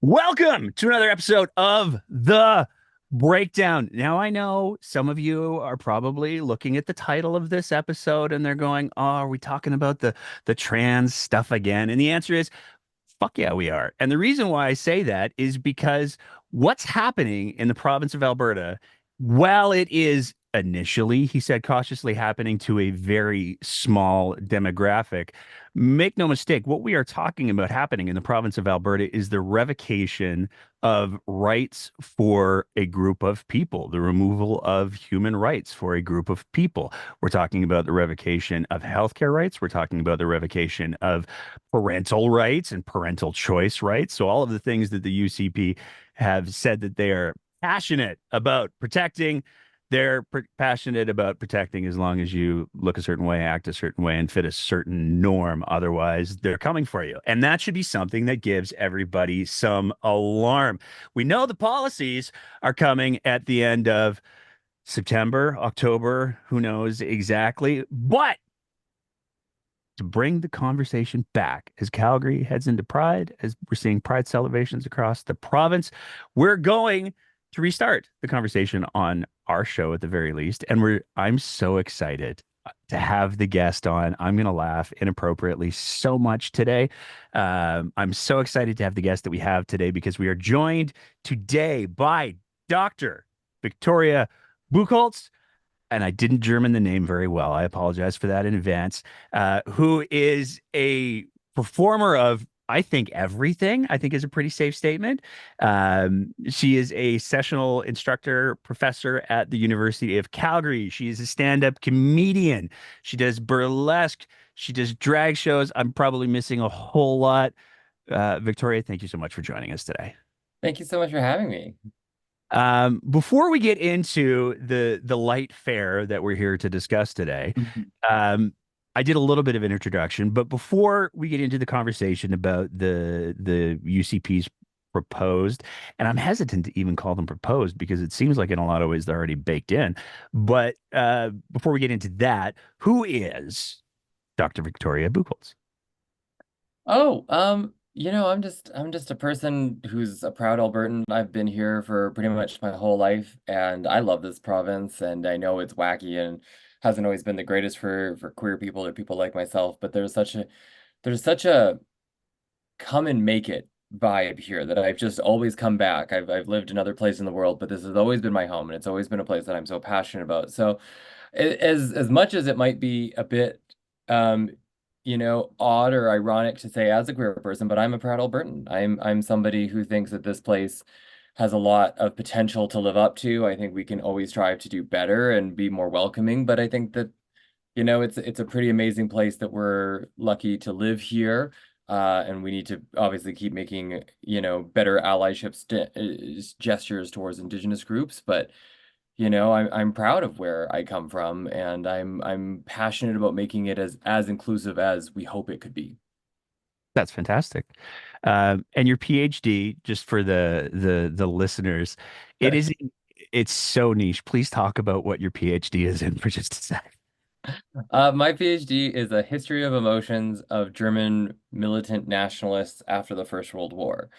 Welcome to another episode of The Breakdown. Now, I know some of you are probably looking at the title of this episode and they're going, "Oh, are we talking about the trans stuff again?" And the answer is, fuck yeah, we are. And the reason why I say that is because what's happening in the province of Alberta, while it is initially, he said, cautiously happening to a very small demographic, make no mistake, what we are talking about happening in the province of Alberta is the revocation of rights for a group of people, the removal of human rights for a group of people. We're talking about the revocation of healthcare rights. We're talking about the revocation of parental rights and parental choice rights. So all of the things that the UCP have said that they are passionate about protecting, they're passionate about protecting as long as you look a certain way, act a certain way, and fit a certain norm. Otherwise, they're coming for you. And that should be something that gives everybody some alarm. We know the policies are coming at the end of September, October, who knows exactly. But to bring the conversation back as Calgary heads into Pride, as we're seeing Pride celebrations across the province, we're going to restart the conversation on our show at the very least. And I'm so excited to have the guest on. I'm going to laugh inappropriately so much today. I'm so excited to have the guest that we have today because we are joined today by Dr. Victoria Bucholtz, and I didn't German the name very well. I apologize for that in advance. Who is a performer of, I think, everything, I think is a pretty safe statement. She is a sessional instructor, professor at the University of Calgary. She is a stand-up comedian. She does burlesque. She does drag shows. I'm probably missing a whole lot. Victoria, thank you so much for joining us today. Thank you so much for having me. Before we get into the light fare that we're here to discuss today, Mhm. I did a little bit of an introduction, but before we get into the conversation about the UCP's proposed, and I'm hesitant to even call them proposed because it seems like in a lot of ways they're already baked in. But before we get into that, who is Dr. Victoria Buchholz? I'm just a person who's a proud Albertan. I've been here for pretty much my whole life, and I love this province, and I know it's wacky and hasn't always been the greatest for queer people or people like myself, but there's such a come and make it vibe here that I've just always come back. I've lived in other places in the world, but this has always been my home, and it's always been a place that I'm so passionate about. So as much as it might be a bit um odd or ironic to say as a queer person, but I'm a proud Albertan. I'm somebody who thinks that this place has a lot of potential to live up to. I think we can always strive to do better and be more welcoming, but I think that it's a pretty amazing place that we're lucky to live here. And we need to obviously keep making, better allyship gestures towards Indigenous groups. But I'm proud of where I come from, and I'm passionate about making it as inclusive as we hope it could be. That's fantastic. And your PhD, just for the listeners, it is it's so niche. Please talk about what your PhD is in for just a sec. My PhD is a history of emotions of German militant nationalists after the First World War.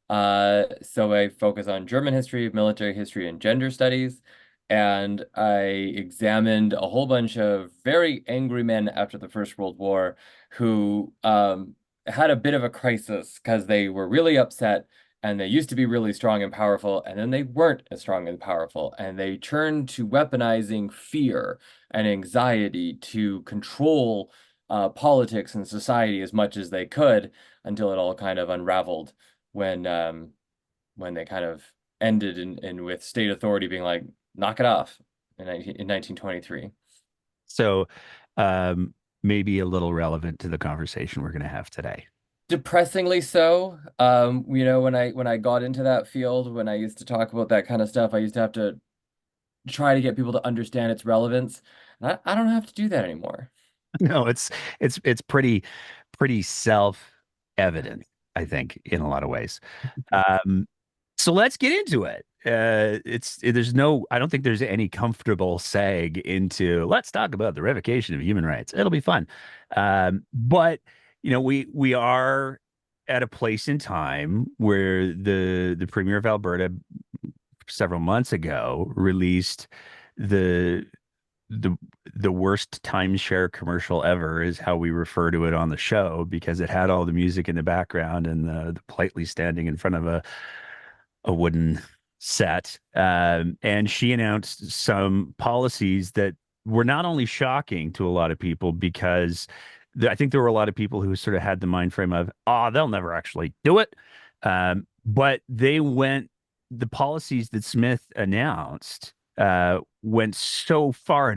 So I focus on German history, military history, and gender studies. And I examined a whole bunch of very angry men after the First World War who had a bit of a crisis because they were really upset and they used to be really strong and powerful, and then they weren't as strong and powerful, and they turned to weaponizing fear and anxiety to control politics and society as much as they could until it all kind of unraveled when they kind of ended in with state authority being like, knock it off in 1923. So, um, maybe a little relevant to the conversation we're going to have today. Depressingly so. When I got into that field, when I used to talk about that kind of stuff, I used to have to try to get people to understand its relevance. And I don't have to do that anymore. No, it's pretty self-evident, I think, in a lot of ways. Um, so let's get into it. There's no, I don't think there's any comfortable seg into let's talk about the revocation of human rights. It'll be fun. But we are at a place in time where the premier of Alberta several months ago released the the the worst timeshare commercial ever is how we refer to it on the show because it had all the music in the background and the politely standing in front of a wooden set. And she announced some policies that were not only shocking to a lot of people because I think there were a lot of people who sort of had the mind frame of, oh, they'll never actually do it. But the policies that Smith announced went so far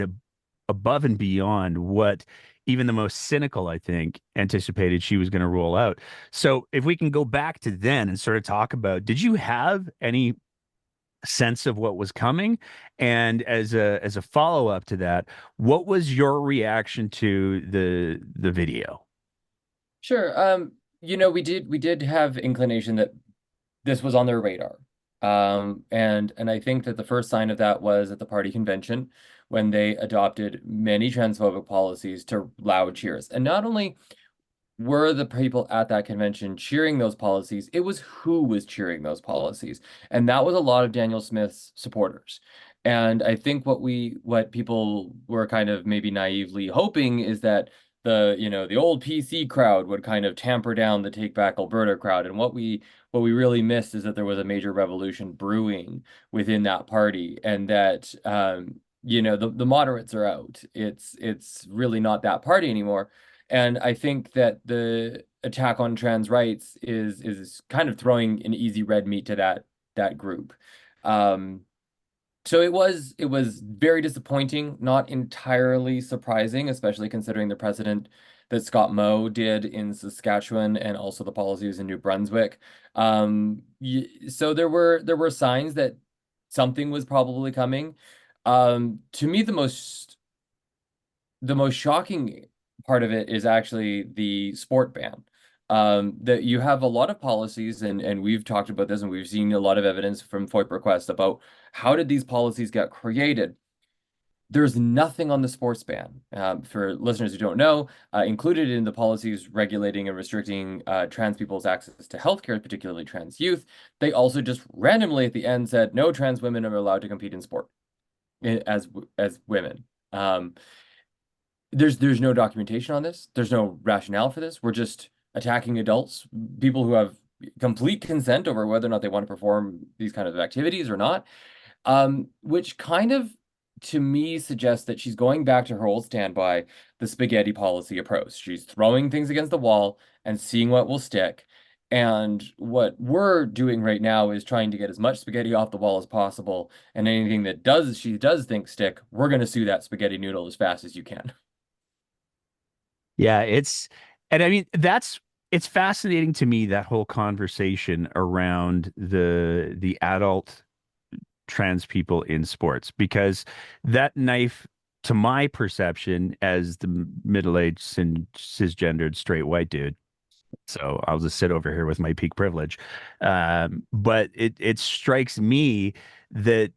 above and beyond what even the most cynical, I think, anticipated she was going to roll out. So if we can go back to then and sort of talk about, did you have any sense of what was coming? And as a follow up to that, what was your reaction to the video? Sure. We did have inclination that this was on their radar. And I think that the first sign of that was at the party convention when they adopted many transphobic policies to loud cheers. And not only were the people at that convention cheering those policies, it was who was cheering those policies. And that was a lot of Danielle Smith's supporters. And I think what people were kind of maybe naively hoping is that the old PC crowd would kind of tamper down the Take Back Alberta crowd. And what we really missed is that there was a major revolution brewing within that party, and that the moderates are out. It's really not that party anymore. And I think that the attack on trans rights is kind of throwing an easy red meat to that group. Um, so it was very disappointing, not entirely surprising, especially considering the precedent that Scott Moe did in Saskatchewan and also the policies in New Brunswick. So there were signs that something was probably coming. To me, the most shocking part of it is actually the sport ban. That you have a lot of policies, and we've talked about this, and we've seen a lot of evidence from FOIP requests about how did these policies get created. There's nothing on the sports ban. For listeners who don't know, included in the policies regulating and restricting trans people's access to healthcare, particularly trans youth, they also just randomly at the end said no trans women are allowed to compete in sport as women. There's no documentation on this. There's no rationale for this. We're just attacking adults, people who have complete consent over whether or not they want to perform these kind of activities or not. Which kind of, to me, suggests that she's going back to her old standby, the spaghetti policy approach. She's throwing things against the wall and seeing what will stick. And what we're doing right now is trying to get as much spaghetti off the wall as possible. And anything that she does think stick, we're going to sue that spaghetti noodle as fast as you can. Yeah, and I mean, it's fascinating to me that whole conversation around the adult trans people in sports because that knife, to my perception, as the middle-aged cisgendered straight white dude, so I'll just sit over here with my peak privilege. But it strikes me that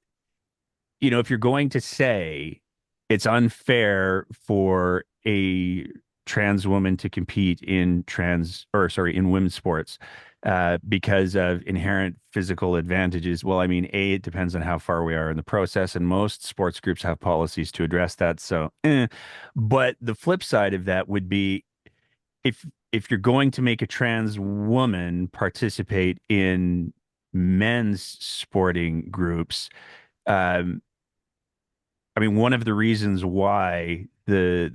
if you're going to say it's unfair for a trans woman to compete in women's sports because of inherent physical advantages. Well, I mean, it depends on how far we are in the process, and most sports groups have policies to address that. So, but the flip side of that would be if you're going to make a trans woman participate in men's sporting groups, um, I mean, one of the reasons why the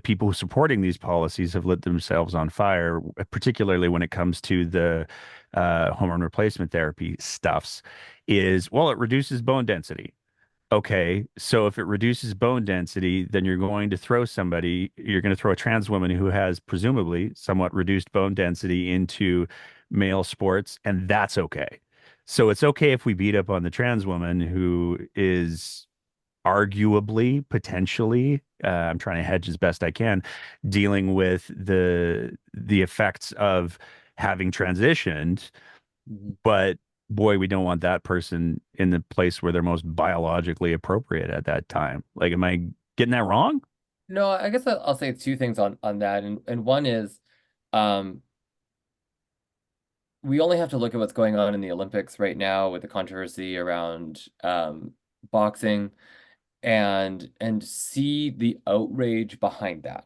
people supporting these policies have lit themselves on fire, particularly when it comes to the hormone replacement therapy stuffs, is, well, it reduces bone density. Okay, so if it reduces bone density, then you're going to throw a trans woman who has presumably somewhat reduced bone density into male sports, and that's okay. So it's okay if we beat up on the trans woman who is arguably, potentially, I'm trying to hedge as best I can, dealing with the effects of having transitioned, Mhm. but boy, we don't want that person in the place where they're most biologically appropriate at that time. Like, am I getting that wrong? No, I guess I'll say two things on that, and one is, um, we only have to look at what's going on in the Olympics right now with the controversy around boxing and see the outrage behind that.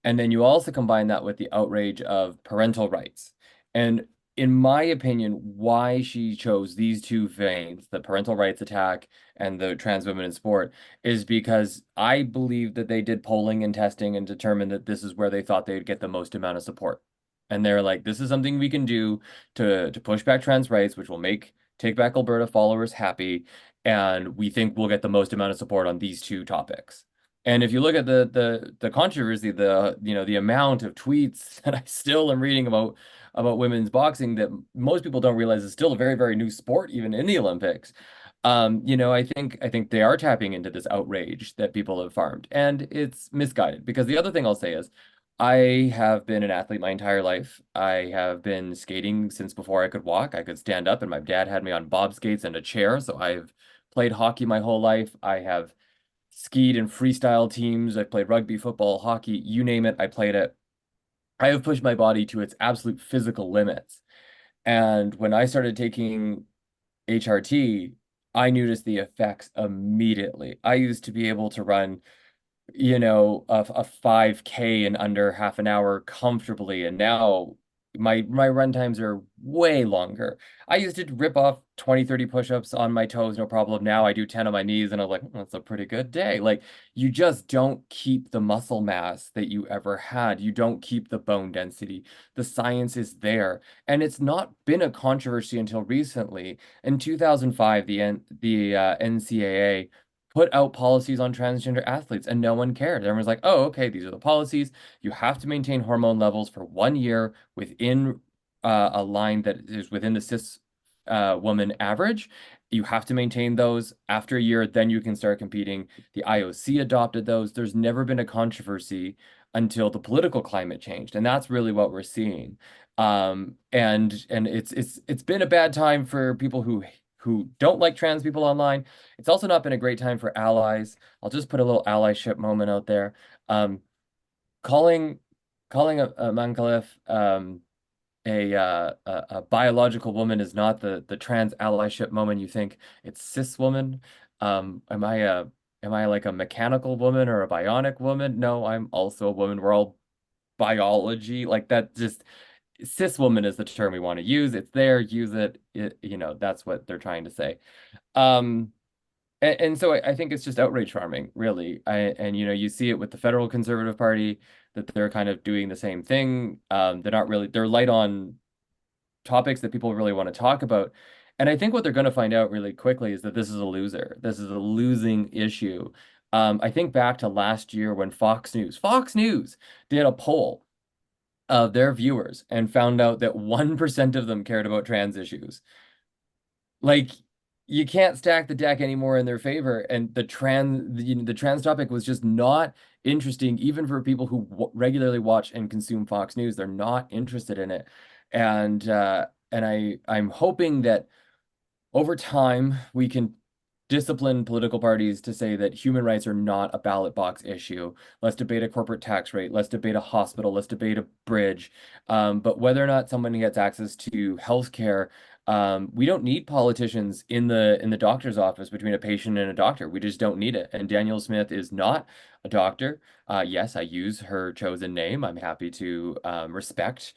And then you also combine that with the outrage of parental rights. And in my opinion, why she chose these two veins, the parental rights attack and the trans women in sport, is because I believe that they did polling and testing and determined that this is where they thought they'd get the most amount of support. And they're like, this is something we can do to push back trans rights, which will make Takeback Alberta followers happy. And we think we'll get the most amount of support on these two topics. And if you look at the controversy, the amount of tweets that I still am reading about women's boxing that most people don't realize is still a very, very new sport, even in the Olympics. I think they are tapping into this outrage that people have farmed, and it's misguided. Because the other thing I'll say is, I have been an athlete my entire life. I have been skating since before I could walk. I could stand up, and my dad had me on bob skates and a chair. So I've played hockey my whole life. I have skied in freestyle teams. I played rugby, football, hockey, you name it, I played it. I have pushed my body to its absolute physical limits. And when I started taking HRT, I noticed the effects immediately. I used to be able to run a 5K in under half an hour comfortably. And now my run times are way longer. I used to rip off 20, 30 push-ups on my toes, no problem. Now I do 10 on my knees and I'm like, that's a pretty good day. Like, you just don't keep the muscle mass that you ever had. You don't keep the bone density. The science is there. And it's not been a controversy until recently. In 2005, the NCAA put out policies on transgender athletes and no one cared. Everyone's like, oh, okay, these are the policies. You have to maintain hormone levels for 1 year within a line that is within the cis woman average. You have to maintain those after a year, then you can start competing. The IOC adopted those. There's never been a controversy until the political climate changed, and that's really what we're seeing. And it's been a bad time for people who don't like trans people online. It's also not been a great time for allies. I'll just put a little allyship moment out there. Um, calling calling a Mangalif a biological woman is not the trans allyship moment you think. It's cis woman. Am I like a mechanical woman or a bionic woman? No, I'm also a woman. We're all biology. Like that just cis woman is the term we want to use. It's there, use it. That's what they're trying to say. Um, and so I think it's just outrage farming, really. And you see it with the federal Conservative Party that they're kind of doing the same thing. They're light on topics that people really want to talk about. And I think what they're going to find out really quickly is that this is a loser. This is a losing issue. I think back to last year when Fox News did a poll of their viewers and found out that 1% of them cared about trans issues. Like, you can't stack the deck anymore in their favor, and the trans topic was just not interesting even for people who regularly watch and consume Fox News. They're not interested in it. And I'm hoping that over time we can discipline political parties to say that human rights are not a ballot box issue. Let's debate a corporate tax rate. Let's debate a hospital. Let's debate a bridge. But whether or not someone gets access to health care, we don't need politicians in the doctor's office between a patient and a doctor. We just don't need it. And Danielle Smith is not a doctor. Yes, I use her chosen name. I'm happy to respect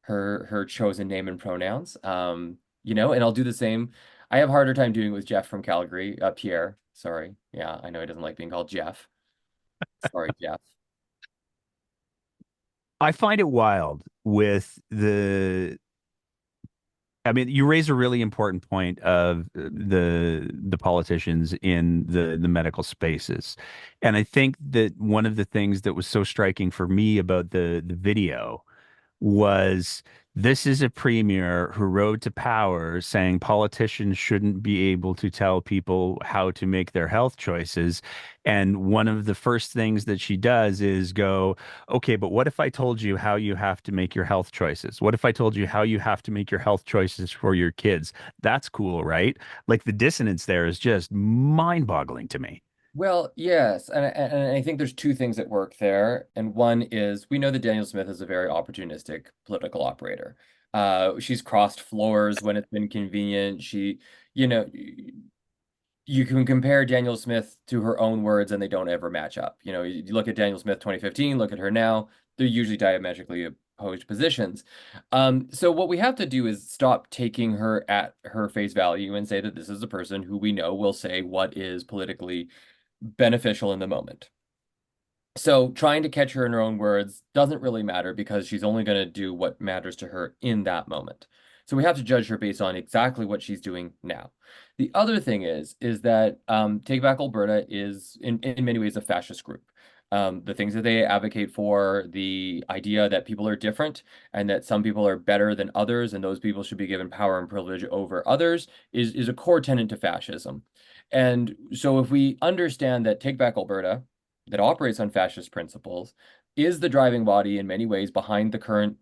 her chosen name and pronouns. And I'll do the same. I have a harder time doing it with Jeff from Calgary, Pierre. Sorry. Yeah, I know he doesn't like being called Jeff. Sorry, Jeff. I find it wild with I mean, you raise a really important point of the politicians in the medical spaces. And I think that one of the things that was so striking for me about the video was this is a premier who rode to power saying politicians shouldn't be able to tell people how to make their health choices. And one of the first things that she does is go, okay, but what if I told you how you have to make your health choices? What if I told you how you have to make your health choices for your kids? That's cool, right? Like the dissonance there is just mind-boggling to me. Well, yes, and I think there's two things at work there. And one is we know that Daniel Smith is a very opportunistic political operator. She's crossed floors when it's been convenient. You know, you can compare Danielle Smith to her own words and they don't ever match up. You look at Danielle Smith 2015, look at her now, they're usually diametrically opposed positions. So what we have to do is stop taking her at her face value and say that this is a person who we know will say what is politically beneficial in the moment. So trying to catch her in her own words doesn't really matter because she's only going to do what matters to her in that moment. So we have to judge her based on exactly what she's doing now. The other thing is that Takeback Alberta is in many ways a fascist group. The things that they advocate for, the idea that people are different and that some people are better than others and those people should be given power and privilege over others is a core tenet to fascism. And so if we understand that Takeback Alberta, that operates on fascist principles, is the driving body in many ways behind the current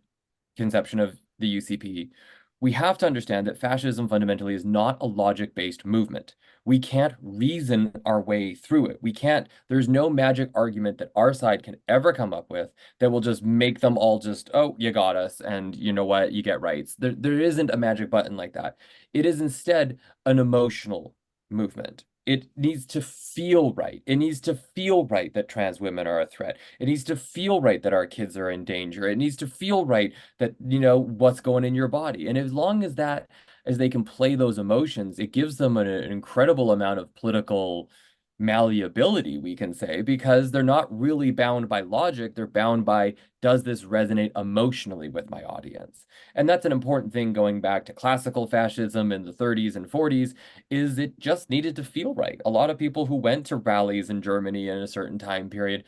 conception of the UCP, we have to understand that fascism fundamentally is not a logic-based movement. We can't reason our way through it. There's no magic argument that our side can ever come up with that will just make them all just, oh, you got us, and you know what, you get rights. There isn't a magic button like that. It is instead an emotional movement. It needs to feel right. It needs to feel right that trans women are a threat. It needs to feel right that our kids are in danger. It needs to feel right that, what's going in your body. And as long as as they can play those emotions, it gives them an incredible amount of political malleability, we can say, because they're not really bound by logic. They're bound by, does this resonate emotionally with my audience? And that's an important thing going back to classical fascism in the 30s and 40s, is it just needed to feel right. A lot of people who went to rallies in Germany in a certain time period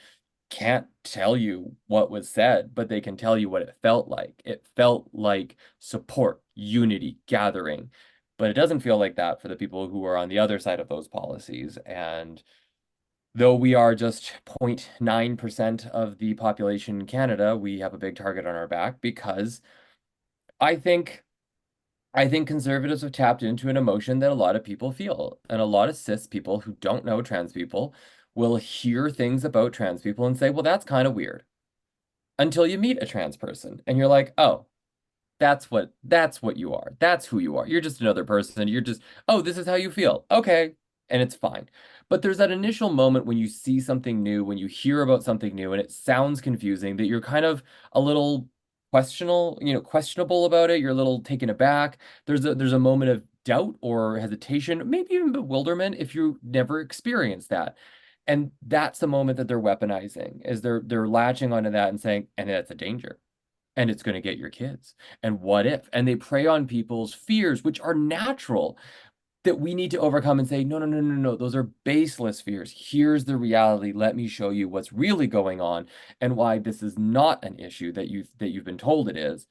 can't tell you what was said, but they can tell you what it felt like. It felt like support, unity, gathering. But it doesn't feel like that for the people who are on the other side of those policies. And though we are just 0.9% of the population in Canada, we have a big target on our back because I think I think conservatives have tapped into an emotion that a lot of people feel. And a lot of cis people who don't know trans people will hear things about trans people and say, well, that's kind of weird. Until you meet a trans person and you're like, oh, that's what you are. That's who you are. You're just another person. You're just, oh, this is how you feel. Okay. And it's fine. But there's that initial moment when you see something new, when you hear about something new and it sounds confusing, that you're kind of a little questionable about it. You're a little taken aback. There's a moment of doubt or hesitation, maybe even bewilderment if you never experienced that. And that's the moment that they're weaponizing, is they're latching onto that and saying, and that's a danger and it's going to get your kids. And what if? And they prey on people's fears, which are natural, that we need to overcome and say, no, no, no, no, no, those are baseless fears. Here's the reality. Let me show you what's really going on and why this is not an issue that you've been told it is.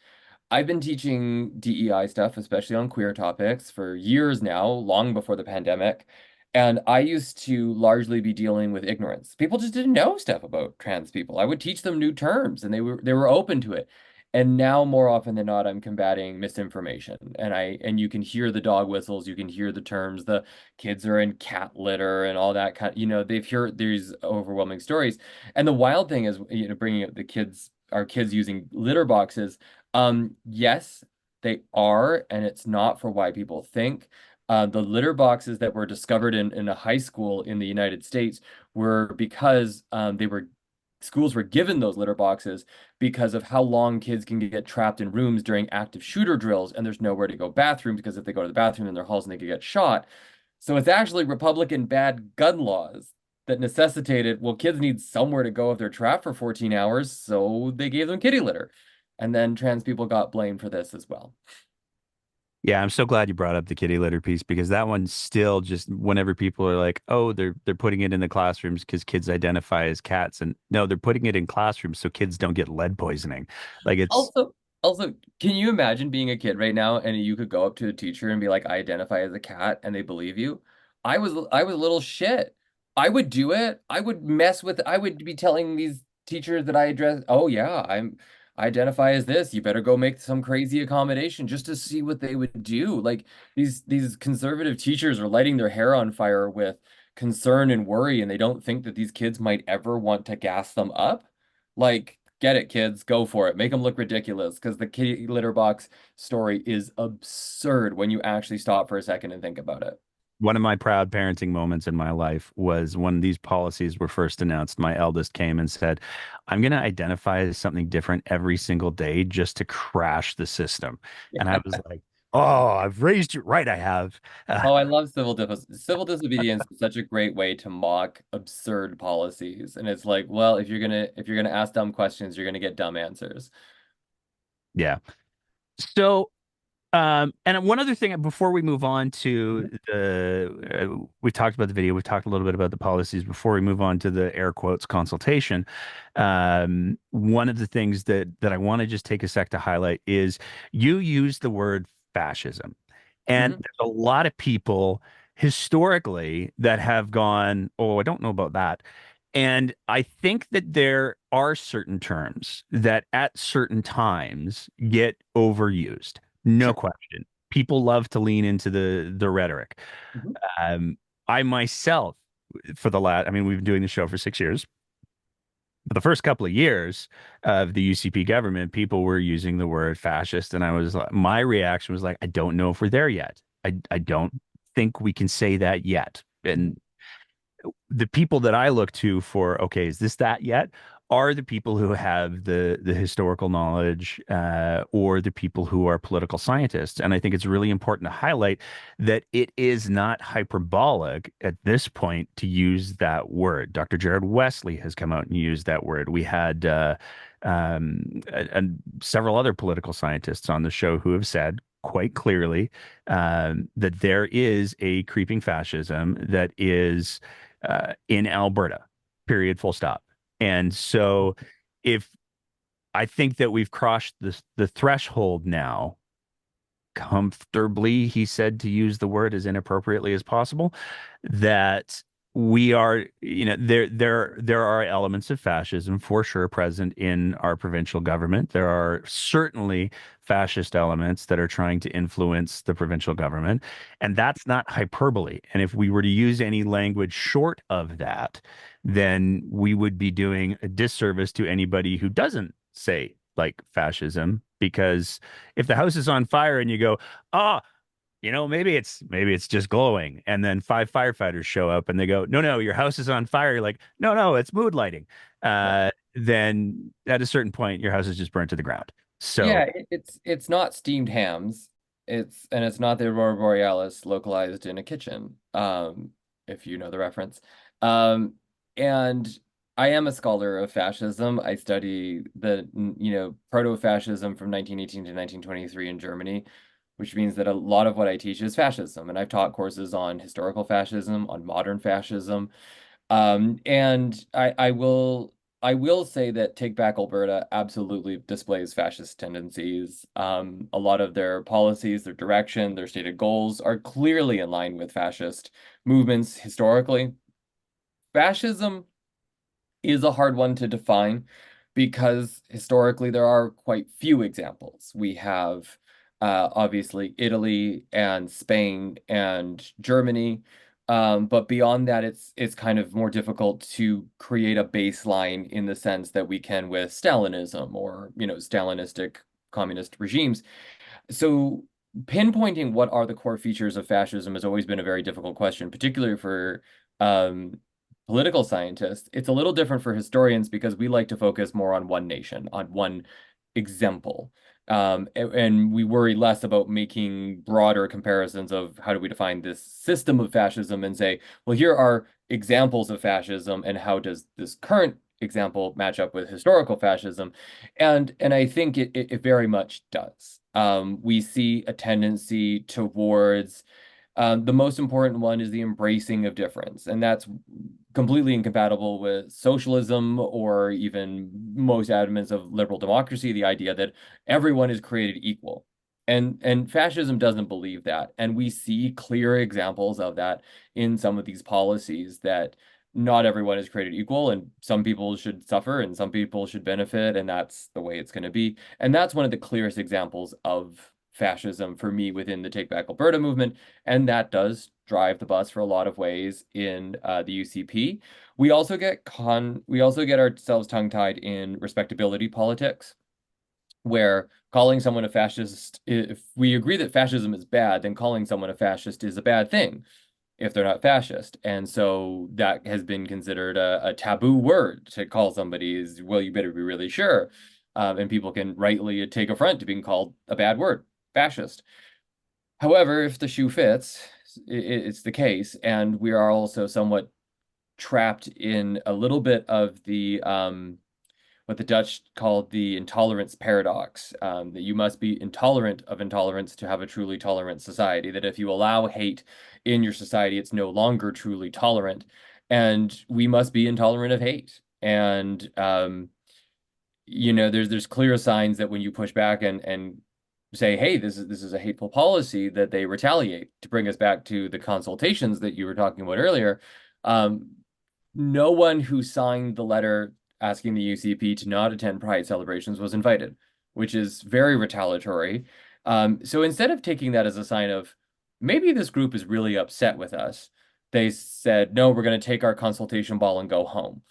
I've been teaching DEI stuff, especially on queer topics, for years now, long before the pandemic. And I used to largely be dealing with ignorance. People just didn't know stuff about trans people. I would teach them new terms and they were open to it. And now more often than not, I'm combating misinformation. And you can hear the dog whistles, you can hear the terms, the kids are in cat litter and all that they've heard these overwhelming stories. And the wild thing is, bringing up our kids using litter boxes. Yes, they are, and it's not for why people think. The litter boxes that were discovered in a high school in the United States were because schools were given those litter boxes because of how long kids can get trapped in rooms during active shooter drills, and there's nowhere to go bathroom because if they go to the bathroom in their halls and they could get shot. So it's actually Republican bad gun laws that necessitated, well, kids need somewhere to go if they're trapped for 14 hours, so they gave them kitty litter. And then trans people got blamed for this as well. Yeah, I'm so glad you brought up the kitty litter piece because that one still just whenever people are like, "Oh, they're putting it in the classrooms because kids identify as cats." And no, they're putting it in classrooms so kids don't get lead poisoning. Like it's Also, can you imagine being a kid right now and you could go up to a teacher and be like, I identify as a cat, and they believe you? I was a little shit. I would do it. I would be telling these teachers that I address, oh yeah, I identify as this. You better go make some crazy accommodation just to see what they would do. Like these conservative teachers are lighting their hair on fire with concern and worry, and they don't think that these kids might ever want to gas them up. Like get it, kids, go for it. Make them look ridiculous because the kitty litter box story is absurd when you actually stop for a second and think about it. One of my proud parenting moments in my life was when these policies were first announced. My eldest came and said, I'm going to identify as something different every single day just to crash the system. And I was like, oh, I've raised you right. I have. Uh, Oh, I love civil disobedience is such a great way to mock absurd policies. And it's like, well, if you're gonna ask dumb questions, you're gonna get dumb answers. yeah. So and one other thing before we move on to we talked about the video, we talked a little bit about the policies before we move on to the air quotes consultation. One of the things that I want to just take a sec to highlight is you use the word fascism, and Mhm. there's a lot of people historically that have gone, oh, I don't know about that. And I think that there are certain terms that at certain times get overused. No Sure. question. People love to lean into the rhetoric. Mhm. Um, I myself, for the last, I mean, we've been doing the show for 6 years. But the first couple of years of the UCP government, people were using the word fascist, and my reaction was like, I don't know if we're there yet. I don't think we can say that yet. Mhm. And the people that I look to for, okay, is this that yet? Are the people who have the historical knowledge, or the people who are political scientists. And I think it's really important to highlight that it is not hyperbolic at this point to use that word. Dr. Jared Wesley has come out and used that word. We had and several other political scientists on the show who have said quite clearly that there is a creeping fascism that is in Alberta, period, full stop. And so if I think that we've crossed the threshold now comfortably, he said, to use the word as inappropriately as possible, that we are, there are elements of fascism for sure present in our provincial government. There are certainly fascist elements that are trying to influence the provincial government, and that's not hyperbole. And if we were to use any language short of that, then we would be doing a disservice to anybody who doesn't say like fascism, because if the house is on fire and you go, oh, maybe it's just glowing, and then five firefighters show up and they go, no, no, your house is on fire. You're like, no, no, it's mood lighting. Yeah. Then at a certain point, your house is just burnt to the ground. So Yeah, it's not steamed hams. It's not the Aurora Borealis localized in a kitchen. If you know the reference. Um, and I am a scholar of fascism. I study proto-fascism from 1918 to 1923 in Germany, which means that a lot of what I teach is fascism. And I've taught courses on historical fascism, on modern fascism. And I will say that Takeback Alberta absolutely displays fascist tendencies. A lot of their policies, their direction, their stated goals are clearly in line with fascist movements historically. Fascism is a hard one to define because historically there are quite few examples. We have obviously Italy and Spain and Germany. But beyond that, it's kind of more difficult to create a baseline in the sense that we can with Stalinism or, Stalinistic communist regimes. So pinpointing what are the core features of fascism has always been a very difficult question, particularly for um, political scientists. It's a little different for historians because we like to focus more on one nation, on one example. And we worry less about making broader comparisons of how do we define this system of fascism and say, well, here are examples of fascism and how does this current example match up with historical fascism? And I think it very much does. We see a tendency towards the most important one is the embracing of difference, and that's completely incompatible with socialism or even most elements of liberal democracy, the idea that everyone is created equal. And fascism doesn't believe that. And we see clear examples of that in some of these policies that not everyone is created equal and some people should suffer and some people should benefit, and that's the way it's going to be. And that's one of the clearest examples of fascism for me within the Take Back Alberta movement, and that does drive the bus for a lot of ways in the UCP. We also get ourselves tongue-tied in respectability politics, where calling someone a fascist, if we agree that fascism is bad, then calling someone a fascist is a bad thing if they're not fascist. And so that has been considered a taboo word to call somebody is, well, you better be really sure. And people can rightly take affront to being called a bad word, fascist. However, if the shoe fits, it's the case. And we are also somewhat trapped in a little bit of the what the Dutch called the intolerance paradox, that you must be intolerant of intolerance to have a truly tolerant society, that if you allow hate in your society, it's no longer truly tolerant. And we must be intolerant of hate. And there's clear signs that when you push back and say, hey, this is a hateful policy, that they retaliate. To bring us back to the consultations that you were talking about earlier, um, no one who signed the letter asking the UCP to not attend Pride celebrations was invited, which is very retaliatory. So instead of taking that as a sign of maybe this group is really upset with us, they said, no, we're going to take our consultation ball and go home,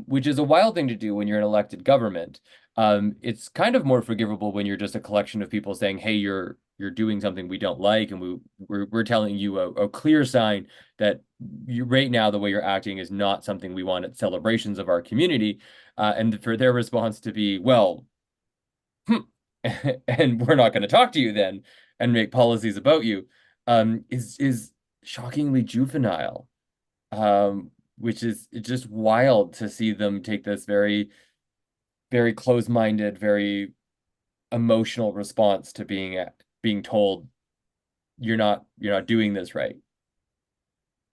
which is a wild thing to do when you're an elected government. It's kind of more forgivable when you're just a collection of people saying, hey, you're doing something we don't like, and we're telling you a clear sign that you right now the way you're acting is not something we want at celebrations of our community. And for their response to be, well, and we're not going to talk to you then and make policies about you, is shockingly juvenile. Which is just wild to see them take this very, very close-minded, very emotional response to being told you're not doing this right.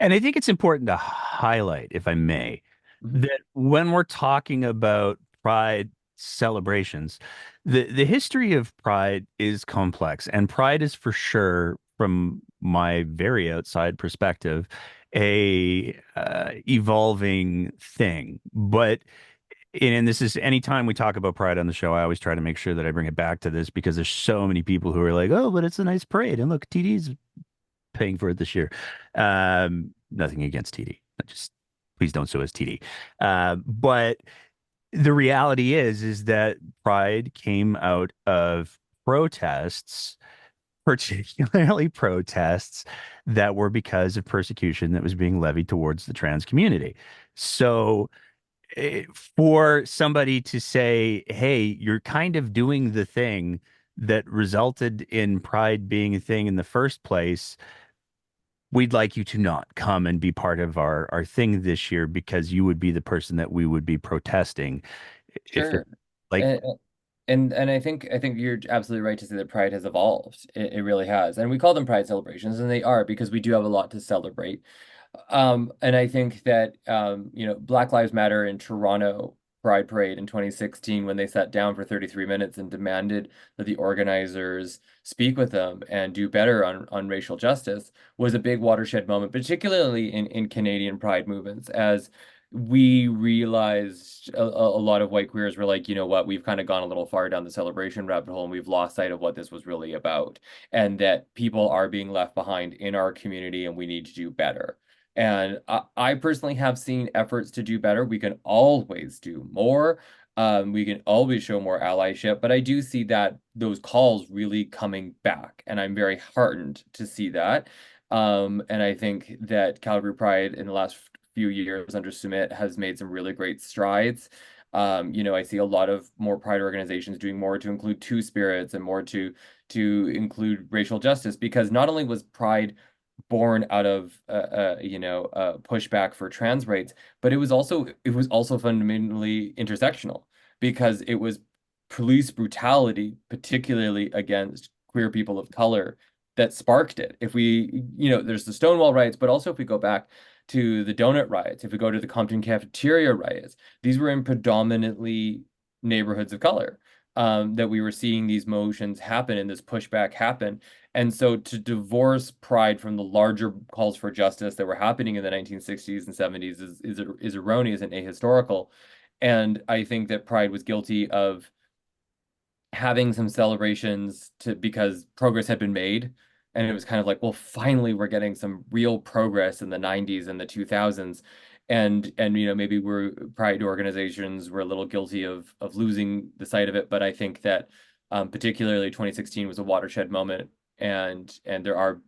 And I think it's important to highlight, if I may, Mhm. that when we're talking about Pride celebrations, the history of Pride is complex, and Pride is for sure, from my very outside perspective, a evolving thing. But and this is anytime we talk about Pride on the show, I always try to make sure that I bring it back to this because there's so many people who are like, "Oh, but it's a nice parade, and look, TD's paying for it this year." Nothing against TD. Just please don't sue us, TD. But the reality is that Pride came out of protests, particularly protests that were because of persecution that was being levied towards the trans community. So for somebody to say, hey, you're kind of doing the thing that resulted in Pride being a thing in the first place, we'd like you to not come and be part of our thing this year because you would be the person that we would be protesting if it Sure. like And and I think you're absolutely right to say that Pride has evolved. It really has. And we call them Pride celebrations, and they are because we do have a lot to celebrate. And I think that Black Lives Matter in Toronto Pride Parade in 2016, when they sat down for 33 minutes and demanded that the organizers speak with them and do better on racial justice, was a big watershed moment, particularly in Canadian Pride movements, as we realized a lot of white queers were like, you know what, we've kind of gone a little far down the celebration rabbit hole and we've lost sight of what this was really about, and that people are being left behind in our community and we need to do better. And I personally have seen efforts to do better. We can always do more. We can always show more allyship, but I do see that those calls really coming back, and I'm very heartened to see that. And I think that Calgary Pride in the last few years under Sumit has made some really great strides. I see a lot of more Pride organizations doing more to include two spirits and more to include racial justice, because not only was Pride born out of pushback for trans rights, but it was also fundamentally intersectional, because it was police brutality, particularly against queer people of color, that sparked it. If we, there's the Stonewall riots, but also if we go back to the donut riots, if we go to the Compton cafeteria riots, these were in predominantly neighborhoods of color. That we were seeing these motions happen and this pushback happen. And so to divorce Pride from the larger calls for justice that were happening in the 1960s and 70s is erroneous and ahistorical. And I think that Pride was guilty of having some celebrations because progress had been made, And it was kind of like, well, finally we're getting some real progress in the 90s and the 2000s. And maybe we're pride organizations were a little guilty of losing the sight of it, but I think that particularly 2016 was a watershed moment, and there are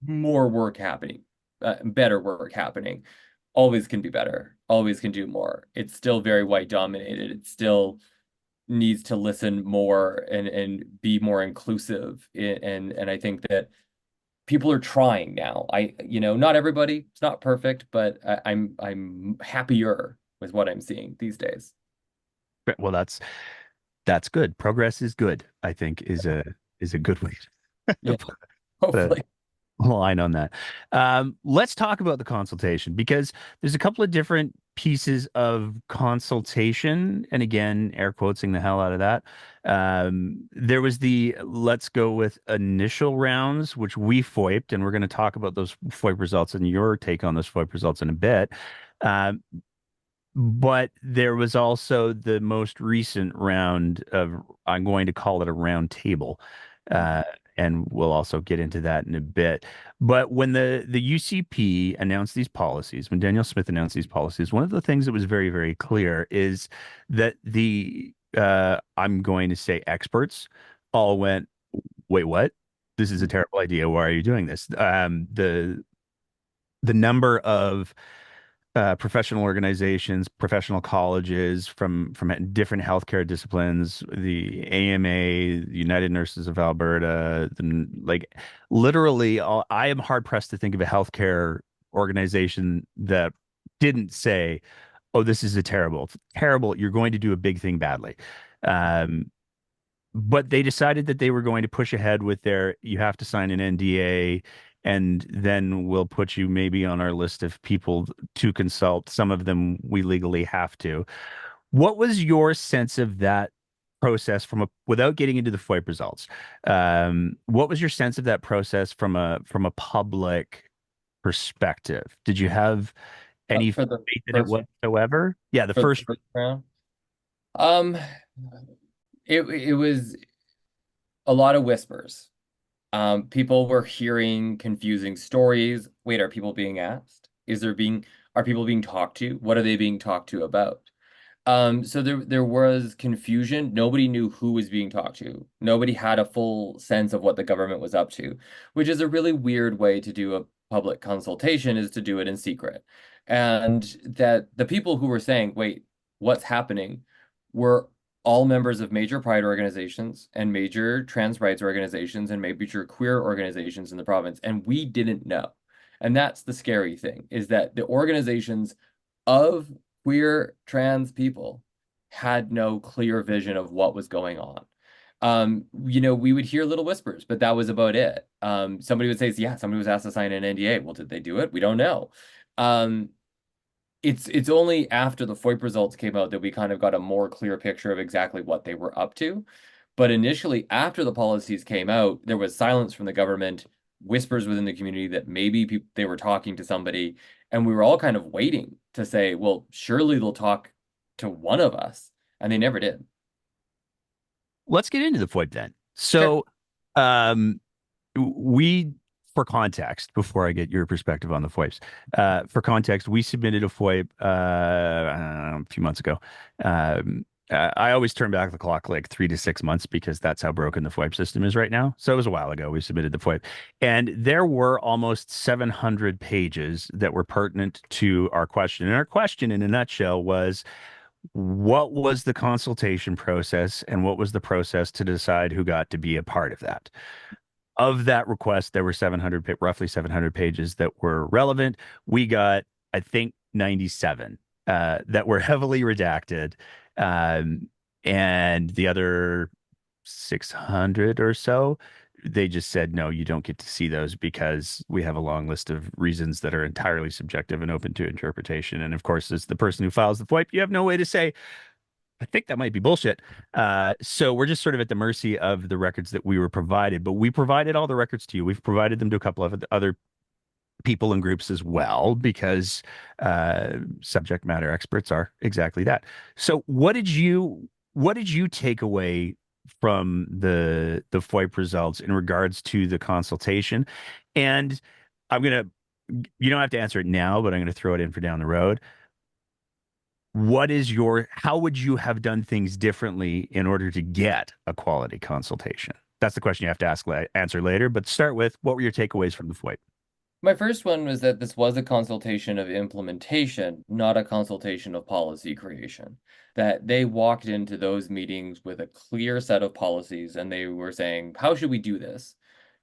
more work happening, better work happening. Always can be better, always can do more. It's still very white dominated. It still needs to listen more and be more inclusive. And I think that people are trying now. Not everybody, it's not perfect, but I'm happier with what I'm seeing these days. Well, that's good. Progress is good, I think, is a good way to Yeah, put a hopefully. line on that. Let's talk about the consultation because there's a couple of different pieces of consultation, and again, air quoting the hell out of that. There was the let's go with initial rounds, which we FOIPed, and we're going to talk about those FOIP results and your take on those FOIP results in a bit. Um, but there was also the most recent round of, I'm going to call it a round table. Uh, and we'll also get into that in a bit. But when the UCP announced these policies, when Danielle Smith announced these policies, one of the things that was very, very clear is that I'm going to say experts all went, wait, what? This is a terrible idea. Why are you doing this? The number of professional organizations, professional colleges from different healthcare disciplines, the AMA, the United Nurses of Alberta, like literally, I am hard pressed to think of a healthcare organization that didn't say, "Oh, this is a terrible, terrible. You're going to do a big thing badly." Um, but they decided that they were going to push ahead with their you have to sign an NDA and then we'll put you maybe on our list of people to consult. Some of them we legally have to. What was your sense of that process without getting into the FOIP results? What was your sense of that process from a public perspective? Did you have any For the faith in it first whatsoever? Yeah, the for the first. first round. Um, it was a lot of whispers. People were hearing confusing stories. Wait, are people being asked? Are people being talked to? What are they being talked to about? So there was confusion. Nobody knew who was being talked to. Nobody had a full sense of what the government was up to, which is a really weird way to do a public consultation, is to do it in secret. And that the people who were saying, wait, what's happening, were all members of major pride organizations and major trans rights organizations and major queer organizations in the province. And we didn't know. And that's the scary thing, is that the organizations of queer trans people had no clear vision of what was going on. We would hear little whispers, but that was about it. Somebody would say, yeah, somebody was asked to sign an NDA. Well, did they do it? We don't know. Um, it's only after the FOIP results came out that we kind of got a more clear picture of exactly what they were up to. But initially, after the policies came out, there was silence from the government, whispers within the community that maybe they were talking to somebody, and we were all kind of waiting to say, well, surely they'll talk to one of us, and they never did. Let's get into the FOIP then. Sure. So, um, we, for context, before I get your perspective on the FOIPs, for context, we submitted a FOIP a few months ago. I always turn back the clock like 3 to 6 months because that's how broken the FOIP system is right now. So it was a while ago we submitted the FOIP, and there were almost 700 pages that were pertinent to our question. And our question, in a nutshell, was what was the consultation process and what was the process to decide who got to be a part of that? Of that request, there were roughly 700 pages that were relevant. We got, I think, 97 that were heavily redacted. Um, and the other 600 or so, they just said, no, you don't get to see those because we have a long list of reasons that are entirely subjective and open to interpretation. And of course, as the person who files the FOIP, you have no way to say, I think that might be bullshit. So we're just sort of at the mercy of the records that we were provided, but we provided all the records to you. We've provided them to a couple of other people and groups as well, because subject matter experts are exactly that. So what did you take away from the FOIP results in regards to the consultation. And I'm gonna you don't have to answer it now, but I'm gonna throw it in for down the road. How would you have done things differently in order to get a quality consultation? That's the question you have to answer later. But start with, what were your takeaways from the FOIP? My first one was that this was a consultation of implementation, not a consultation of policy creation. That they walked into those meetings with a clear set of policies and they were saying, how should we do this?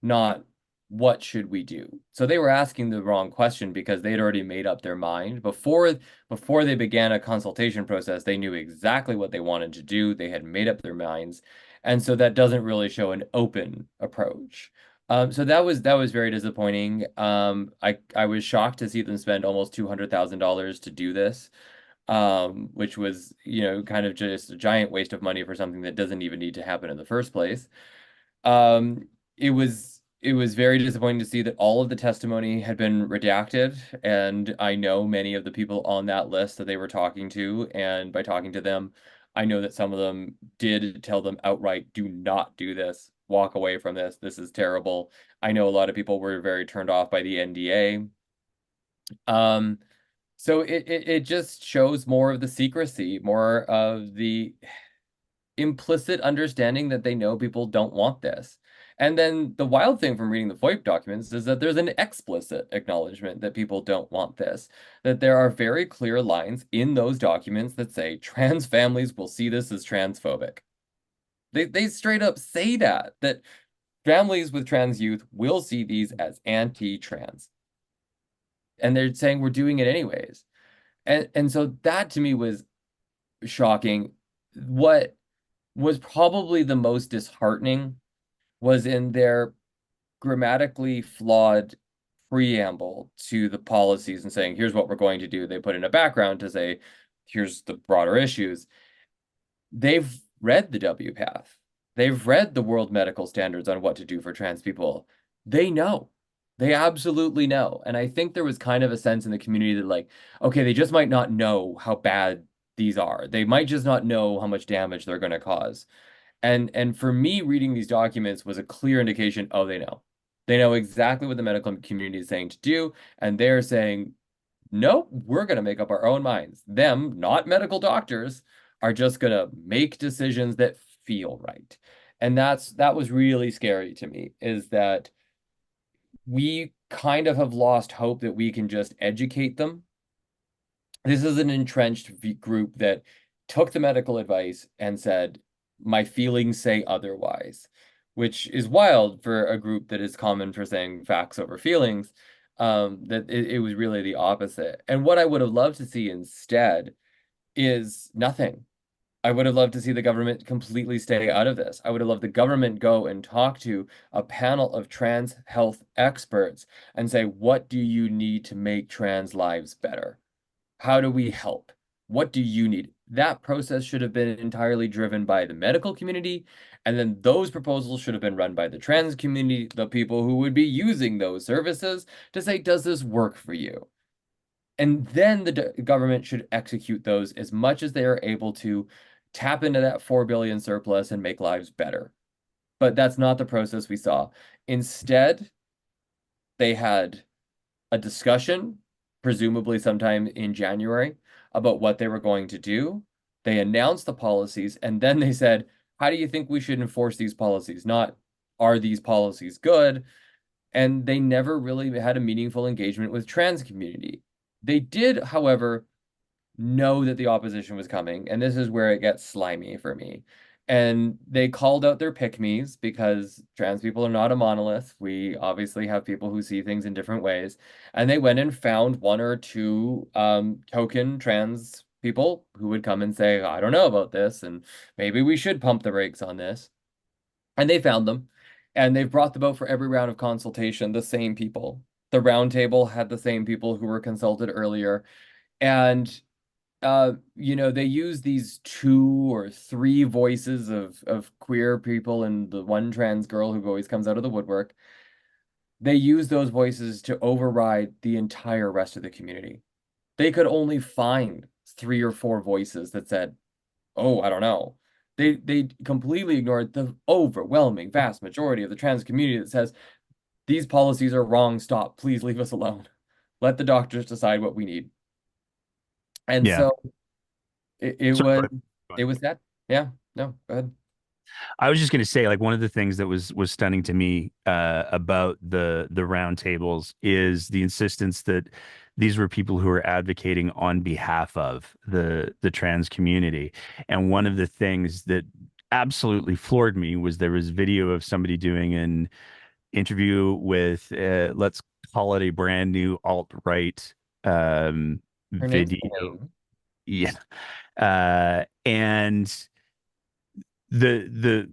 Not what should we do? So they were asking the wrong question because they'd already made up their mind. Before they began a consultation process, they knew exactly what they wanted to do. They had made up their minds. And so that doesn't really show an open approach. So that was very disappointing. I was shocked to see them spend almost $200,000 to do this, which was, kind of just a giant waste of money for something that doesn't even need to happen in the first place. Um, it was very disappointing to see that all of the testimony had been redacted, and I know many of the people on that list that they were talking to, and by talking to them, I know that some of them did tell them outright, do not do this, walk away from this, this is terrible. I know a lot of people were very turned off by the NDA. Um, so it just shows more of the secrecy, more of the implicit understanding that they know people don't want this. And then the wild thing from reading the FOIP documents is that there's an explicit acknowledgement that people don't want this, that there are very clear lines in those documents that say trans families will see this as transphobic. They straight up say that families with trans youth will see these as anti-trans. And they're saying we're doing it anyways. And so that to me was shocking. What was probably the most disheartening was in their grammatically flawed preamble to the policies and saying, here's what we're going to do. They put in a background to say, here's the broader issues. They've read the WPATH. They've read the World Medical Standards on what to do for trans people. They know. They absolutely know. And I think there was kind of a sense in the community that, like, okay, they just might not know how bad these are. They might just not know how much damage they're going to cause. And for me, reading these documents was a clear indication, oh, they know. They know exactly what the medical community is saying to do, and they're saying, nope, we're going to make up our own minds. Them, not medical doctors, are just going to make decisions that feel right. And that was really scary to me, is that we kind of have lost hope that we can just educate them. This is an entrenched group that took the medical advice and said, my feelings say otherwise, which is wild for a group that is common for saying facts over feelings. That it was really the opposite. And what I would have loved to see instead is nothing. I would have loved to see the government completely stay out of this. I would have loved the government go and talk to a panel of trans health experts and say, what do you need to make trans lives better? How do we help? What do you need? That process should have been entirely driven by the medical community, and then those proposals should have been run by the trans community, the people who would be using those services, to say, does this work for you? And then the government should execute those as much as they are able to tap into that 4 billion surplus and make lives better. But that's not the process we saw. Instead, they had a discussion, presumably sometime in January, about what they were going to do. They announced the policies, and then they said, how do you think we should enforce these policies? Not, are these policies good? And they never really had a meaningful engagement with trans community. They did, however, know that the opposition was coming, and this is where it gets slimy for me. And they called out their pick-me's because trans people are not a monolith. We obviously have people who see things in different ways. And they went and found one or two token trans people who would come and say, I don't know about this, and maybe we should pump the brakes on this. And they found them, and they've brought them out for every round of consultation, the same people. The roundtable had the same people who were consulted earlier. And they use these two or three voices of queer people and the one trans girl who always comes out of the woodwork. They use those voices to override the entire rest of the community. They could only find three or four voices that said, oh, I don't know. They completely ignored the overwhelming vast majority of the trans community that says these policies are wrong. Stop. Please leave us alone. Let the doctors decide what we need. And Yeah. so it Sorry, was go it ahead. was that. Yeah. No, go ahead. I was just going to say, like, one of the things that was stunning to me about the roundtables is the insistence that these were people who were advocating on behalf of the trans community. And one of the things that absolutely floored me was there was video of somebody doing an interview with let's call it a brand new alt-right Her name's video. Elaine. Yeah. And the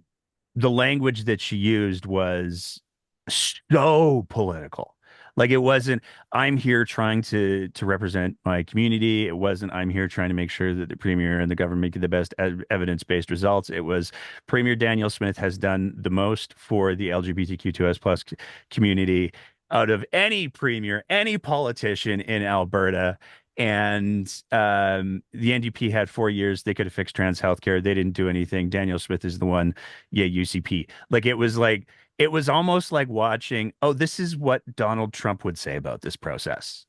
the language that she used was so political. Like it wasn't, I'm here trying to represent my community. It wasn't, I'm here trying to make sure that the premier and the government get the best evidence-based results. It was Premier Danielle Smith has done the most for the LGBTQ2S plus community out of any premier, any politician in Alberta. And the NDP had 4 years. They could have fixed trans healthcare. They didn't do anything. Danielle Smith is the one. Yeah, UCP. Like it was almost like watching, oh, this is what Donald Trump would say about this process.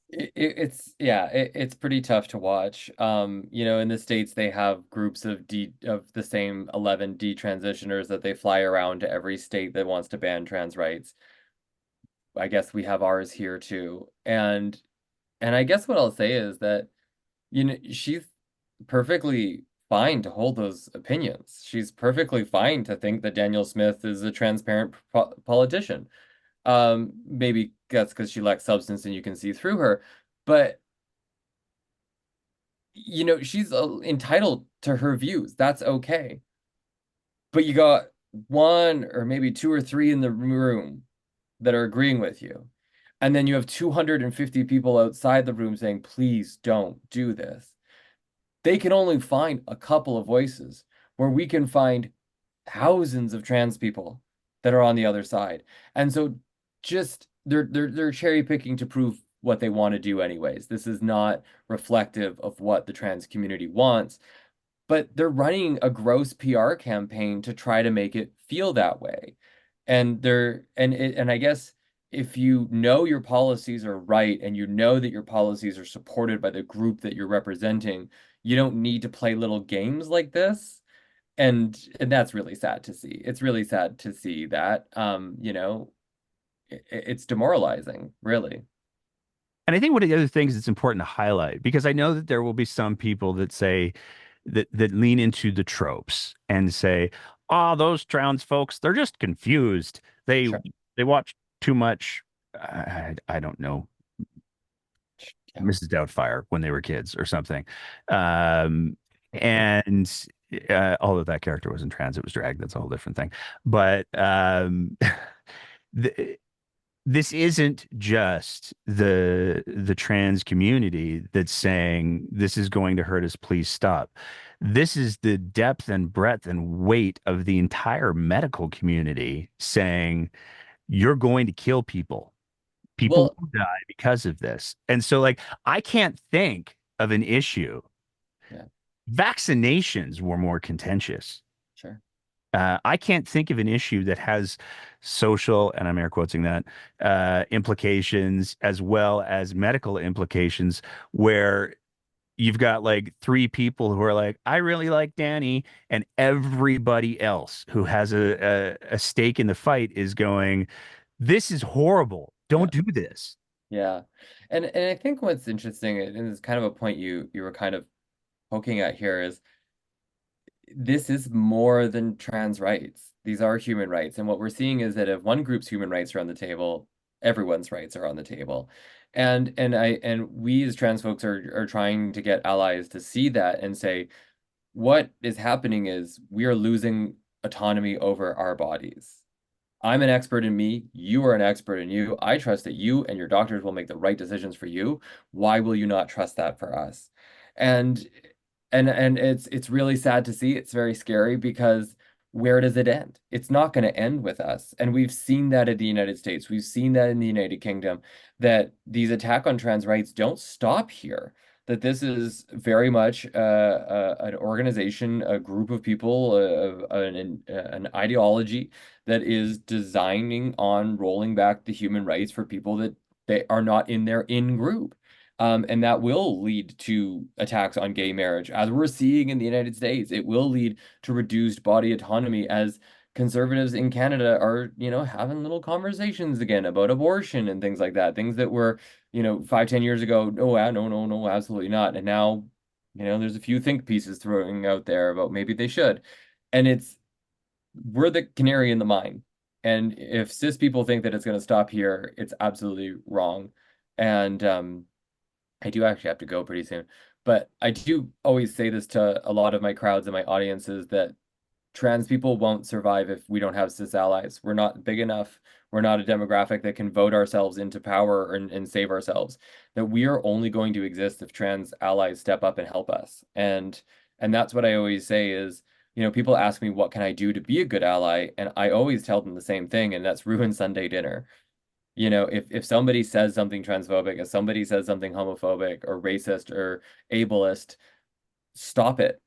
It's yeah, it's pretty tough to watch. In the States they have groups of the same 11 detransitioners that they fly around to every state that wants to ban trans rights. I guess we have ours here too. And I guess what I'll say is that she's perfectly fine to hold those opinions. She's perfectly fine to think that Danielle Smith is a transparent politician. Maybe that's because she lacks substance and you can see through her. But, she's entitled to her views. That's okay. But you got one or maybe two or three in the room that are agreeing with you. And then you have 250 people outside the room saying, please don't do this. They can only find a couple of voices where we can find thousands of trans people that are on the other side. And so just they're cherry picking to prove what they want to do anyways. This is not reflective of what the trans community wants, but they're running a gross PR campaign to try to make it feel that way. And I guess if you know your policies are right and you know that your policies are supported by the group that you're representing, you don't need to play little games like this. And that's really sad to see. It's really sad to see that. It's demoralizing, really. And I think one of the other things that's important to highlight, because I know that there will be some people that say that lean into the tropes and say, "Oh, those trans folks, they're just confused. They Sure. they watch too much. I don't know, Yeah. Mrs. Doubtfire when they were kids or something." And although that character wasn't trans, it was drag. That's a whole different thing. But the, this isn't just the trans community that's saying this is going to hurt us, please stop. This is the depth and breadth and weight of the entire medical community saying you're going to kill people. People Well, will die because of this. And so, like, I can't think of an issue. yeah, Vaccinations were more contentious. sure. I can't think of an issue that has social, and I'm air quoting that, implications as well as medical implications, where you've got like three people who are like, I really like Danny, and everybody else who has a stake in the fight is going, this is horrible. Yeah. Don't do this. Yeah. And I think what's interesting, and it's kind of a point you were kind of poking at here, is this is more than trans rights. These are human rights. And what we're seeing is that if one group's human rights are on the table, everyone's rights are on the table. And we as trans folks are trying to get allies to see that and say, what is happening is we are losing autonomy over our bodies. I'm an expert in me. You are an expert in you. I trust that you and your doctors will make the right decisions for you. Why will you not trust that for us? And and it's really sad to see. It's very scary because where does it end? It's not going to end with us. And we've seen that in the United States. We've seen that in the United Kingdom, that these attack on trans rights don't stop here. that this is very much an organization, a group of people, an ideology that is designing on rolling back the human rights for people that they are not in their in group. And that will lead to attacks on gay marriage, as we're seeing in the United States. It will lead to reduced body autonomy as conservatives in Canada are, having little conversations again about abortion and things like that. Things that were, 5, 10 years ago, no, no, no, no, absolutely not. And now, there's a few think pieces throwing out there about maybe they should. And we're the canary in the mine. And if cis people think that it's going to stop here, it's absolutely wrong. And I do actually have to go pretty soon. But I do always say this to a lot of my crowds and my audiences that trans people won't survive if we don't have cis allies. We're not big enough. We're not a demographic that can vote ourselves into power and save ourselves. That we are only going to exist if trans allies step up and help us. And that's what I always say is, people ask me what can I do to be a good ally, and I always tell them the same thing, and that's ruin Sunday dinner. If somebody says something transphobic, if somebody says something homophobic or racist or ableist, stop it,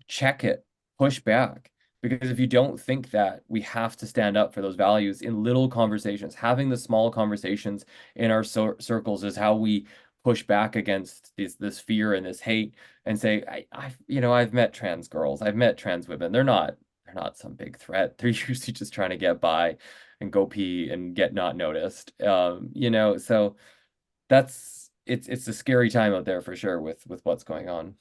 check it, push back. Because if you don't think that, we have to stand up for those values in little conversations. Having the small conversations in our circles is how we push back against this fear and this hate and say, I've met trans girls, I've met trans women. They're not some big threat. They're usually just trying to get by and go pee and get not noticed. So it's a scary time out there for sure with what's going on.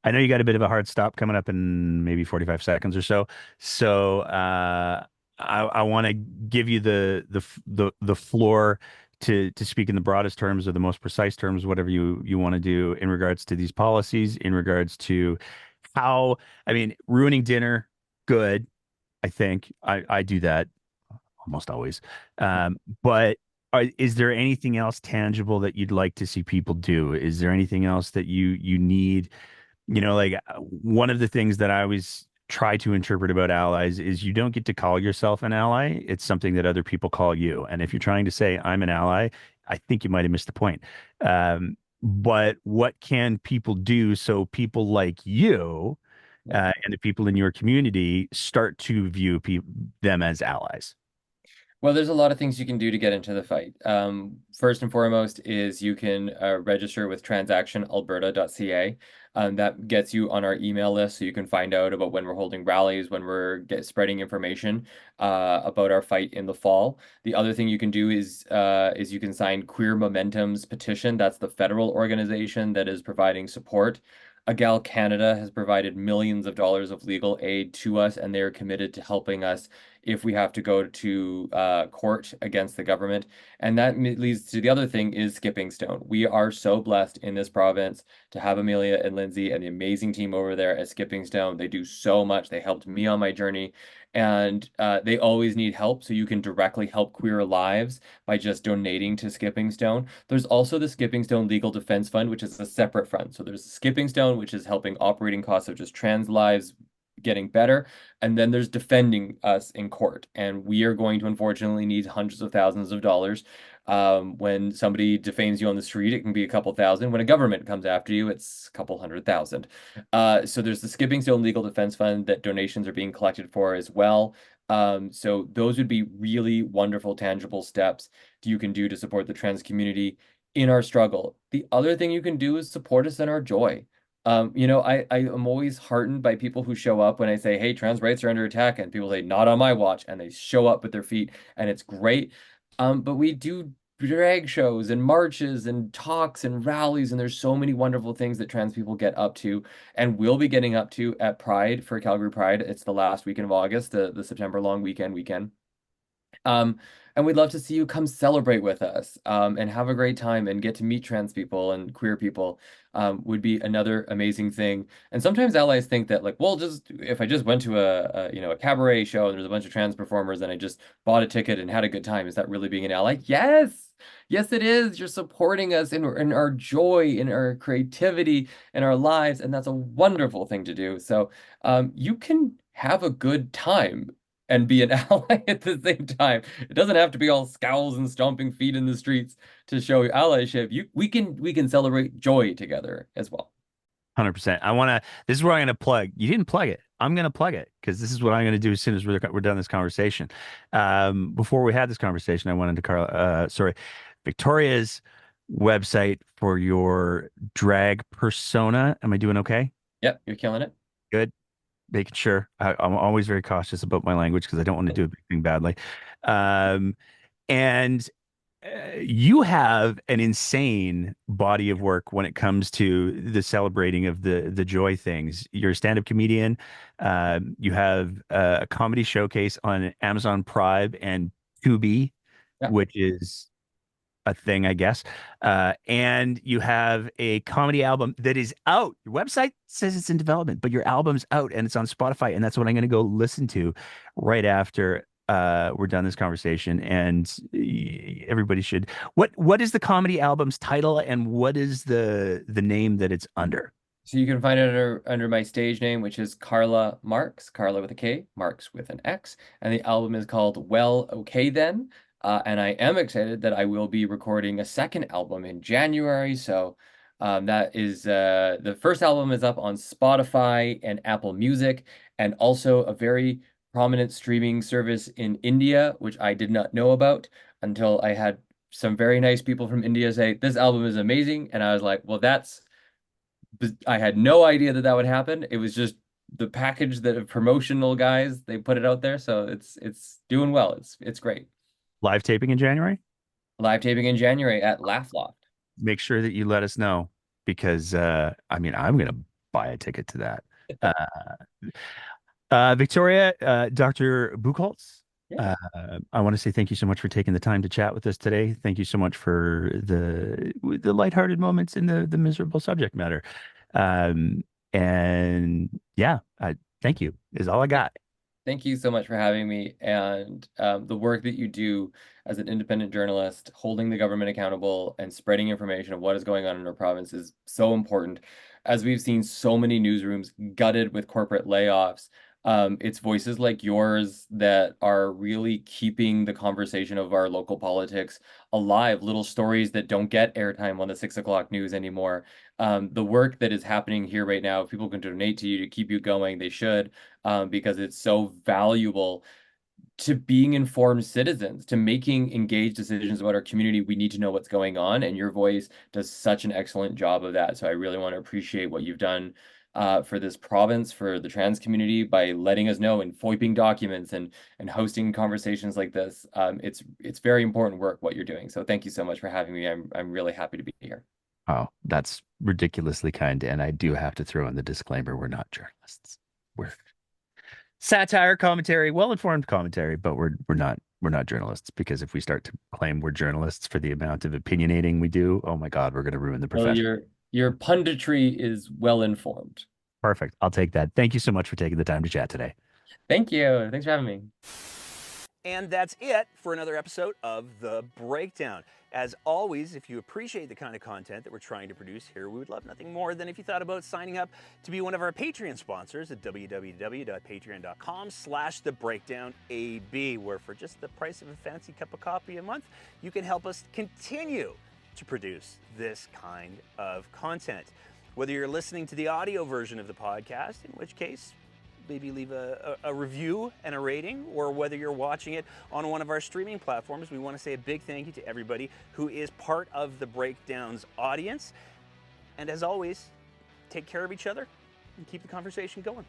I know you got a bit of a hard stop coming up in maybe 45 seconds or so. So I want to give you the floor to speak in the broadest terms or the most precise terms, whatever you want to do in regards to these policies, in regards to how, I mean, ruining dinner, good. I think I do that almost always. But is there anything else tangible that you'd like to see people do? Is there anything else that you need? Like one of the things that I always try to interpret about allies is you don't get to call yourself an ally. It's something that other people call you. And if you're trying to say I'm an ally, I think you might have missed the point. But what can people do so people like you and the people in your community start to view them as allies? Well, there's a lot of things you can do to get into the fight. First and foremost is you can register with transactionalberta.ca. That gets you on our email list so you can find out about when we're holding rallies, when we're spreading information about our fight in the fall. The other thing you can do is you can sign Queer Momentum's petition. That's the federal organization that is providing support. Agal Canada has provided millions of dollars of legal aid to us, and they are committed to helping us if we have to go to court against the government. And that leads to the other thing is Skipping Stone. We are so blessed in this province to have Amelia and Lindsay and the amazing team over there at Skipping Stone. They do so much. They helped me on my journey, and they always need help. So you can directly help queer lives by just donating to Skipping Stone. There's also the Skipping Stone Legal Defense Fund, which is a separate fund. So there's Skipping Stone, which is helping operating costs of just trans lives getting better. And then there's defending us in court. And we are going to unfortunately need hundreds of thousands of dollars. When somebody defames you on the street, it can be a couple thousand. When a government comes after you, it's a couple 100,000. So there's the Skipping Stone Legal Defense Fund that donations are being collected for as well. So those would be really wonderful, tangible steps that you can do to support the trans community in our struggle. The other thing you can do is support us in our joy. I am always heartened by people who show up when I say, hey, trans rights are under attack, and people say, not on my watch, and they show up with their feet, and it's great. But we do drag shows and marches and talks and rallies, and there's so many wonderful things that trans people get up to and will be getting up to at Pride for Calgary Pride. It's the last weekend of August, the September long weekend. Um, and we'd love to see you come celebrate with us and have a great time and get to meet trans people and queer people would be another amazing thing. And sometimes allies think that like, well, just if I just went to a cabaret show and there's a bunch of trans performers and I just bought a ticket and had a good time, is that really being an ally? Yes. Yes, it is. You're supporting us in our joy, in our creativity, in our lives, and that's a wonderful thing to do. So you can have a good time and be an ally at the same time. It doesn't have to be all scowls and stomping feet in the streets to show allyship. We can celebrate joy together as well. 100%. This is where I'm going to plug. You didn't plug it. I'm going to plug it because this is what I'm going to do as soon as we're done this conversation. Before we had this conversation, I went into Victoria's website for your drag persona. Am I doing okay? Yep, you're killing it. Good. Making sure. I'm always very cautious about my language because I don't want to do a big thing badly. Um, and you have an insane body of work when it comes to the celebrating of the joy things. You're a stand-up comedian. You have a comedy showcase on Amazon Prime and Tubi, Yeah. which is a thing, I guess. And you have a comedy album that is out. Your website says it's in development, but your album's out and it's on Spotify, and that's what I'm going to go listen to right after we're done this conversation. And everybody should. What is the comedy album's title, and what is the name that it's under? So you can find it under my stage name, which is Carla Marks, Carla with a K, Marks with an X, and the album is called Well, Okay Then. And I am excited that I will be recording a second album in January. So that is the first album is up on Spotify and Apple Music, and also a very prominent streaming service in India, which I did not know about until I had some very nice people from India say, "This album is amazing." And I was like, well, I had no idea that that would happen. It was just the package that promotional guys, they put it out there. So it's doing well. It's great. Live taping in January? Live taping in January at Laugh Loft. Make sure that you let us know because I mean I'm gonna buy a ticket to that. Victoria, Dr. Bucholtz, Yeah. I want to say thank you so much for taking the time to chat with us today. Thank you so much for the lighthearted moments in the miserable subject matter. And yeah, thank you is all I got. Thank you so much for having me. And the work that you do as an independent journalist, holding the government accountable and spreading information of what is going on in our province is so important. As we've seen so many newsrooms gutted with corporate layoffs, it's voices like yours that are really keeping the conversation of our local politics alive, little stories that don't get airtime on the 6 o'clock news anymore. The work that is happening here right now, if people can donate to you to keep you going, they should, because it's so valuable to being informed citizens, to making engaged decisions about our community. We need to know what's going on, and your voice does such an excellent job of that. So I really want to appreciate what you've done for this province, for the trans community, by letting us know and FOIPing documents and hosting conversations like this. It's very important work what you're doing. So thank you so much for having me. I'm really happy to be here. Oh, that's ridiculously kind. And I do have to throw in the disclaimer, we're not journalists. We're satire commentary, well-informed commentary, but we're not journalists because if we start to claim we're journalists for the amount of opinionating we do, oh my God, we're going to ruin the Well, profession. your punditry is well informed. Perfect. I'll take that. Thank you so much for taking the time to chat today. Thank you. Thanks for having me. And that's it for another episode of The Breakdown. As always, if you appreciate the kind of content that we're trying to produce here, we would love nothing more than if you thought about signing up to be one of our Patreon sponsors at www.patreon.com/thebreakdownab, where for just the price of a fancy cup of coffee a month, you can help us continue to produce this kind of content. Whether you're listening to the audio version of the podcast, in which case, maybe leave a review and a rating, or whether you're watching it on one of our streaming platforms, we want to say a big thank you to everybody who is part of the Breakdown's audience. And as always, take care of each other and keep the conversation going.